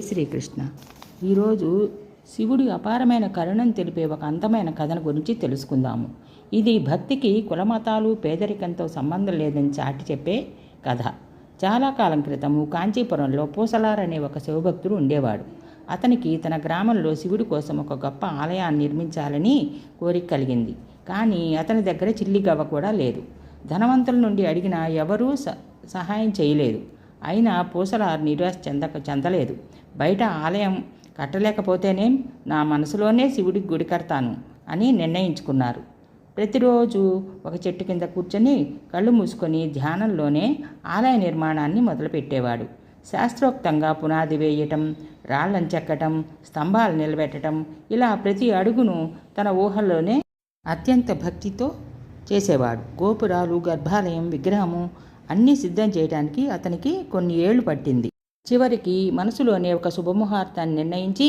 శ్రీకృష్ణ. ఈరోజు శివుడి అపారమైన కరుణను తెలిపే ఒక అందమైన కథను గురించి తెలుసుకుందాము. ఇది భక్తికి కులమతాలు పేదరికంతో సంబంధం లేదని చాటి చెప్పే కథ. చాలా కాలం క్రితము కాంచీపురంలో పూసలార్ అనే ఒక శివభక్తుడు ఉండేవాడు. అతనికి తన గ్రామంలో శివుడి కోసం ఒక గొప్ప ఆలయాన్ని నిర్మించాలని కోరిక కలిగింది. కానీ అతని దగ్గర చిల్లిగవ్వ కూడా లేదు. ధనవంతుల నుండి అడిగినా ఎవరూ సహాయం చేయలేదు. అయినా పూసలార్ నిరాశ చెందలేదు. బయట ఆలయం కట్టలేకపోతేనే నా మనసులోనే శివుడికి గుడి కడతాను అని నిర్ణయించుకున్నారు. ప్రతిరోజు ఒక చెట్టు కింద కూర్చొని కళ్ళు మూసుకొని ధ్యానంలోనే ఆలయ నిర్మాణాన్ని మొదలుపెట్టేవాడు. శాస్త్రోక్తంగా పునాది వేయటం, రాళ్లను చెక్కటం, స్తంభాలు నిలబెట్టడం, ఇలా ప్రతి అడుగును తన ఊహల్లోనే అత్యంత భక్తితో చేసేవాడు. గోపురాలు, గర్భాలయం, విగ్రహము అన్నీ సిద్ధం చేయడానికి అతనికి కొన్ని ఏళ్లు పట్టింది. చివరికి మనసులోనే ఒక శుభముహూర్తాన్ని నిర్ణయించి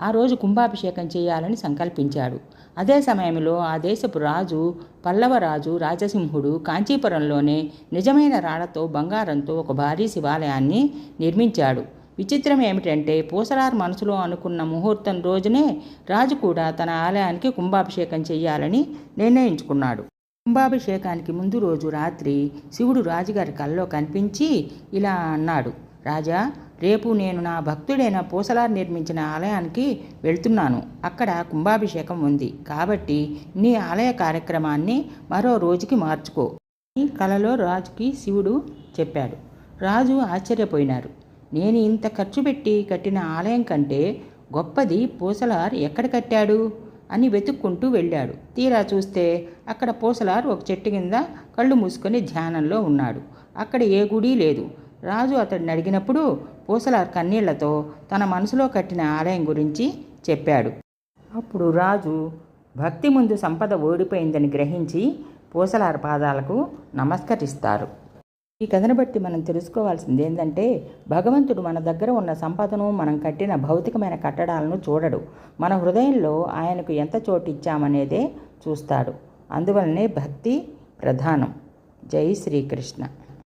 ఆ రోజు కుంభాభిషేకం చేయాలని సంకల్పించాడు. అదే సమయంలో ఆ దేశపు రాజు, పల్లవరాజు రాజసింహుడు కాంచీపురంలోనే నిజమైన రాళ్లతో, బంగారంతో ఒక భారీ శివాలయాన్ని నిర్మించాడు. విచిత్రం ఏమిటంటే పూసలార్ మనసులో అనుకున్న ముహూర్తం రోజునే రాజు కూడా తన ఆలయానికి కుంభాభిషేకం చేయాలని నిర్ణయించుకున్నాడు. కుంభాభిషేకానికి ముందు రోజు రాత్రి శివుడు రాజుగారి కల్లో కనిపించి ఇలా అన్నాడు: రాజా, రేపు నేను నా భక్తుడైన పూసలార్ నిర్మించిన ఆలయానికి వెళ్తున్నాను. అక్కడ కుంభాభిషేకం ఉంది. కాబట్టి నీ ఆలయ కార్యక్రమాన్ని మరో రోజుకి మార్చుకో అని కలలో రాజుకి శివుడు చెప్పాడు. రాజు ఆశ్చర్యపోయినారు. నేను ఇంత ఖర్చు పెట్టి కట్టిన ఆలయం కంటే గొప్పది పూసలార్ ఎక్కడ కట్టాడు అని వెతుక్కుంటూ వెళ్ళాడు. తీరా చూస్తే అక్కడ పూసలార్ ఒక చెట్టు కింద కళ్ళు మూసుకొని ధ్యానంలో ఉన్నాడు. అక్కడ ఏ గుడి లేదు. రాజు అతడిని అడిగినప్పుడు పూసలార్ కన్నీళ్లతో తన మనసులో కట్టిన ఆలయం గురించి చెప్పాడు. అప్పుడు రాజు భక్తి ముందు సంపద ఓడిపోయిందని గ్రహించి పూసలార్ పాదాలకు నమస్కరిస్తారు. ఈ కథను బట్టి మనం తెలుసుకోవాల్సింది ఏంటంటే, భగవంతుడు మన దగ్గర ఉన్న సంపదను, మనం కట్టిన భౌతికమైన కట్టడాలను చూడడు. మన హృదయంలో ఆయనకు ఎంత చోటు ఇచ్చామనేదే చూస్తాడు. అందువలనే భక్తి ప్రధానం. జై శ్రీకృష్ణ.